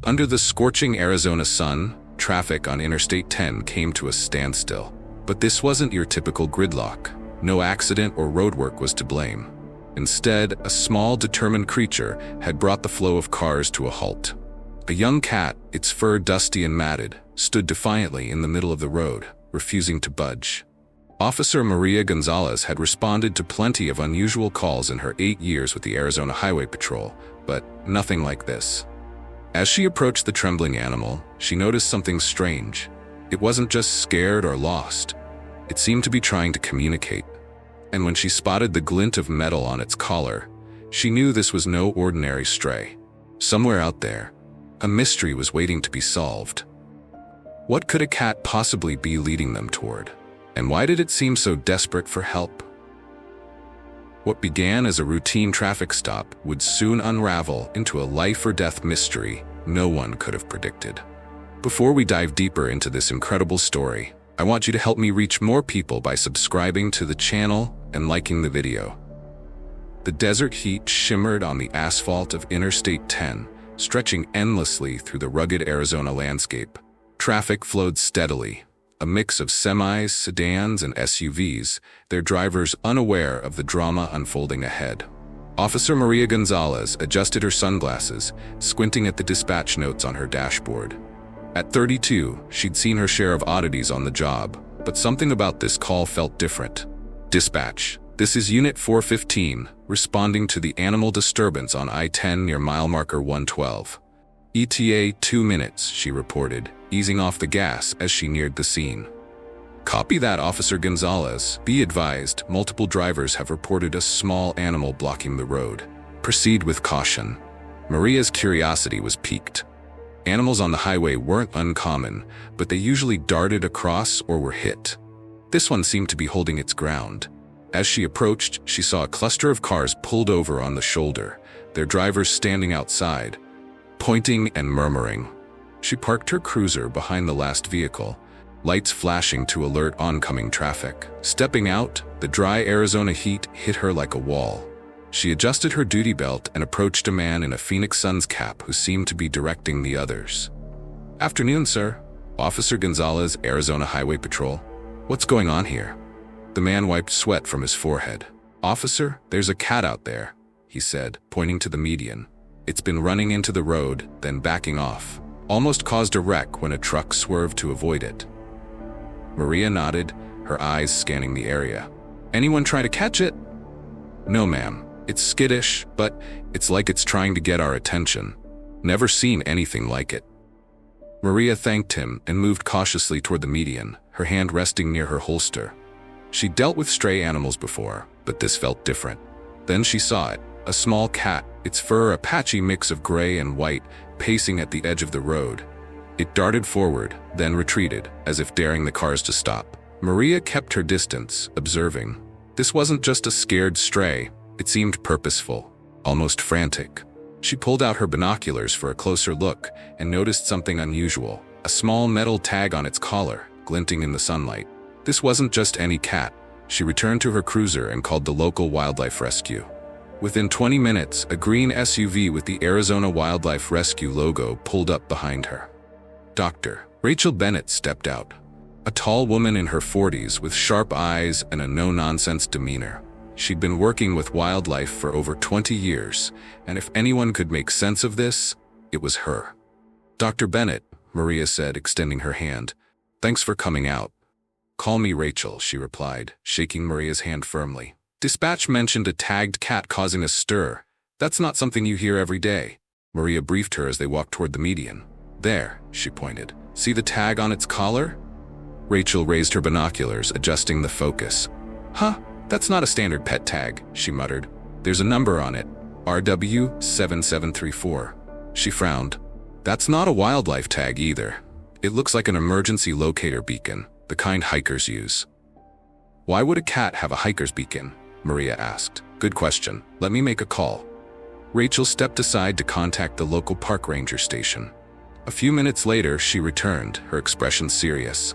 Under the scorching Arizona sun, traffic on Interstate 10 came to a standstill. But this wasn't your typical gridlock. No accident or roadwork was to blame. Instead, a small, determined creature had brought the flow of cars to a halt. A young cat, its fur dusty and matted, stood defiantly in the middle of the road, refusing to budge. Officer Maria Gonzalez had responded to plenty of unusual calls in her 8 years with the Arizona Highway Patrol, but nothing like this. As she approached the trembling animal, she noticed something strange. It wasn't just scared or lost. It seemed to be trying to communicate. And when she spotted the glint of metal on its collar, she knew this was no ordinary stray. Somewhere out there, a mystery was waiting to be solved. What could a cat possibly be leading them toward? And why did it seem so desperate for help? What began as a routine traffic stop would soon unravel into a life-or-death mystery no one could have predicted. Before we dive deeper into this incredible story, I want you to help me reach more people by subscribing to the channel and liking the video. The desert heat shimmered on the asphalt of Interstate 10, stretching endlessly through the rugged Arizona landscape. Traffic flowed steadily, a mix of semis, sedans, and SUVs, their drivers unaware of the drama unfolding ahead. Officer Maria Gonzalez adjusted her sunglasses, squinting at the dispatch notes on her dashboard. At 32, she'd seen her share of oddities on the job, but something about this call felt different. Dispatch, this is Unit 415, responding to the animal disturbance on I-10 near mile marker 112. ETA 2 minutes, she reported, easing off the gas as she neared the scene. Copy that, Officer Gonzalez. Be advised, multiple drivers have reported a small animal blocking the road. Proceed with caution. Maria's curiosity was piqued. Animals on the highway weren't uncommon, but they usually darted across or were hit. This one seemed to be holding its ground. As she approached, she saw a cluster of cars pulled over on the shoulder, their drivers standing outside, pointing and murmuring. She parked her cruiser behind the last vehicle, lights flashing to alert oncoming traffic. Stepping out, the dry Arizona heat hit her like a wall. She adjusted her duty belt and approached a man in a Phoenix Suns cap who seemed to be directing the others. Afternoon, sir. Officer Gonzalez, Arizona Highway Patrol. What's going on here? The man wiped sweat from his forehead. Officer, there's a cat out there, he said, pointing to the median. It's been running into the road, then backing off. Almost caused a wreck when a truck swerved to avoid it. Maria nodded, her eyes scanning the area. Anyone try to catch it? No, ma'am. It's skittish, but it's like it's trying to get our attention. Never seen anything like it. Maria thanked him and moved cautiously toward the median, her hand resting near her holster. She'd dealt with stray animals before, but this felt different. Then she saw it, a small cat, its fur a patchy mix of gray and white, pacing at the edge of the road. It darted forward, then retreated, as if daring the cars to stop. Maria kept her distance, observing. This wasn't just a scared stray. It seemed purposeful, almost frantic. She pulled out her binoculars for a closer look and noticed something unusual, a small metal tag on its collar, glinting in the sunlight. This wasn't just any cat. She returned to her cruiser and called the local wildlife rescue. Within 20 minutes, a green SUV with the Arizona Wildlife Rescue logo pulled up behind her. Dr. Rachel Bennett stepped out, a tall woman in her 40s with sharp eyes and a no-nonsense demeanor. She'd been working with wildlife for over 20 years, and if anyone could make sense of this, it was her. Dr. Bennett, Maria said, extending her hand. Thanks for coming out. Call me Rachel, she replied, shaking Maria's hand firmly. Dispatch mentioned a tagged cat causing a stir. That's not something you hear every day. Maria briefed her as they walked toward the median. There, she pointed. See the tag on its collar? Rachel raised her binoculars, adjusting the focus. Huh? That's not a standard pet tag, she muttered. There's a number on it, RW7734. She frowned. That's not a wildlife tag either. It looks like an emergency locator beacon, the kind hikers use. Why would a cat have a hiker's beacon? Maria asked. Good question. Let me make a call. Rachel stepped aside to contact the local park ranger station. A few minutes later, she returned, her expression serious.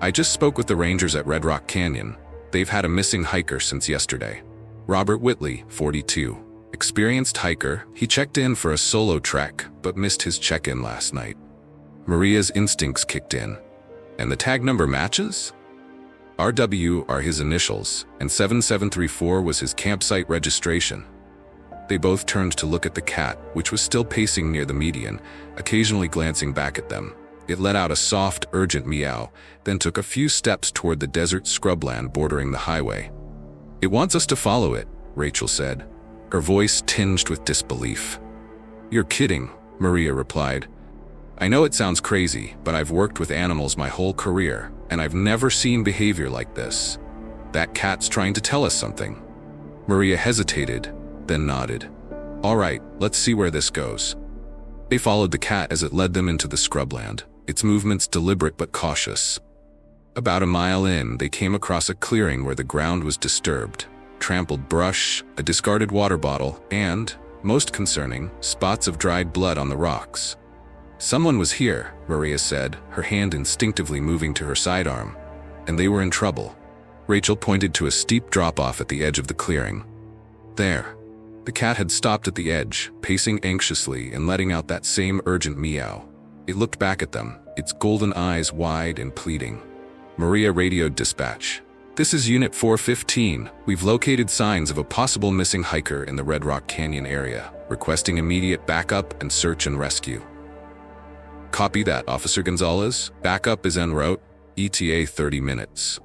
I just spoke with the rangers at Red Rock Canyon. They've had a missing hiker since yesterday. Robert Whitley, 42. Experienced hiker, he checked in for a solo trek, but missed his check-in last night. Maria's instincts kicked in. And the tag number matches? RW are his initials, and 7734 was his campsite registration. They both turned to look at the cat, which was still pacing near the median, occasionally glancing back at them. It let out a soft, urgent meow, then took a few steps toward the desert scrubland bordering the highway. "It wants us to follow it," Rachel said, her voice tinged with disbelief. "You're kidding," Maria replied. "I know it sounds crazy, but I've worked with animals my whole career, and I've never seen behavior like this. That cat's trying to tell us something." Maria hesitated, then nodded. "All right, let's see where this goes." They followed the cat as it led them into the scrubland, its movements deliberate but cautious. About a mile in, they came across a clearing where the ground was disturbed. Trampled brush, a discarded water bottle, and, most concerning, spots of dried blood on the rocks. "Someone was here," Maria said, her hand instinctively moving to her sidearm. "And they were in trouble." Rachel pointed to a steep drop-off at the edge of the clearing. There. The cat had stopped at the edge, pacing anxiously and letting out that same urgent meow. It looked back at them, its golden eyes wide and pleading. Maria radioed dispatch. "This is Unit 415. We've located signs of a possible missing hiker in the Red Rock Canyon area, requesting immediate backup and search and rescue." "Copy that, Officer Gonzalez. Backup is en route. ETA 30 minutes.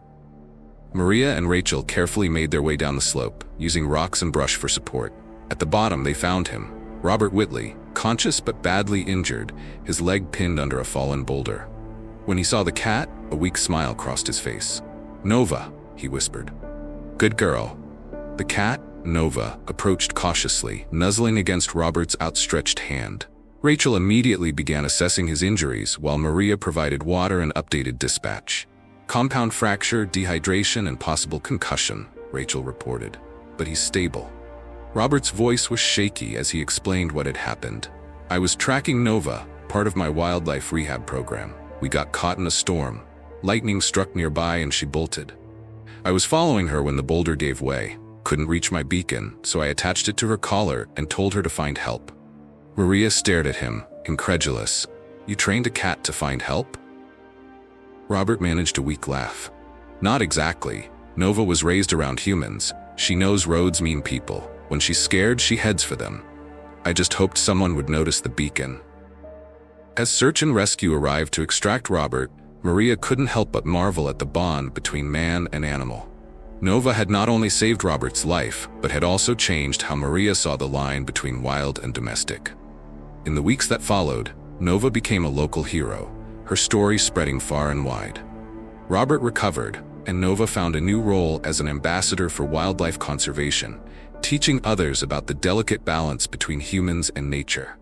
Maria and Rachel carefully made their way down the slope, using rocks and brush for support. At the bottom, they found him, Robert Whitley, conscious but badly injured, his leg pinned under a fallen boulder. When he saw the cat, a weak smile crossed his face. "Nova," he whispered. "Good girl." The cat, Nova, approached cautiously, nuzzling against Robert's outstretched hand. Rachel immediately began assessing his injuries while Maria provided water and updated dispatch. "Compound fracture, dehydration, and possible concussion," Rachel reported. "But he's stable." Robert's voice was shaky as he explained what had happened. "I was tracking Nova, part of my wildlife rehab program. We got caught in a storm. Lightning struck nearby and she bolted. I was following her when the boulder gave way. Couldn't reach my beacon, so I attached it to her collar and told her to find help." Maria stared at him, incredulous. "You trained a cat to find help?" Robert managed a weak laugh. "Not exactly. Nova was raised around humans. She knows roads mean people. When she's scared, she heads for them. I just hoped someone would notice the beacon." As search and rescue arrived to extract Robert, Maria couldn't help but marvel at the bond between man and animal. Nova had not only saved Robert's life, but had also changed how Maria saw the line between wild and domestic. In the weeks that followed, Nova became a local hero, her story spreading far and wide. Robert recovered, and Nova found a new role as an ambassador for wildlife conservation, teaching others about the delicate balance between humans and nature.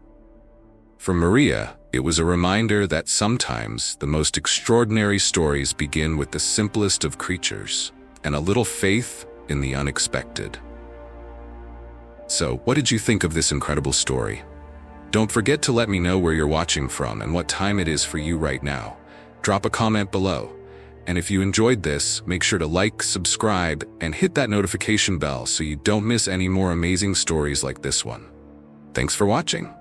For Maria, it was a reminder that sometimes the most extraordinary stories begin with the simplest of creatures, and a little faith in the unexpected. So, what did you think of this incredible story? Don't forget to let me know where you're watching from and what time it is for you right now. Drop a comment below. And if you enjoyed this, make sure to like, subscribe, and hit that notification bell so you don't miss any more amazing stories like this one. Thanks for watching.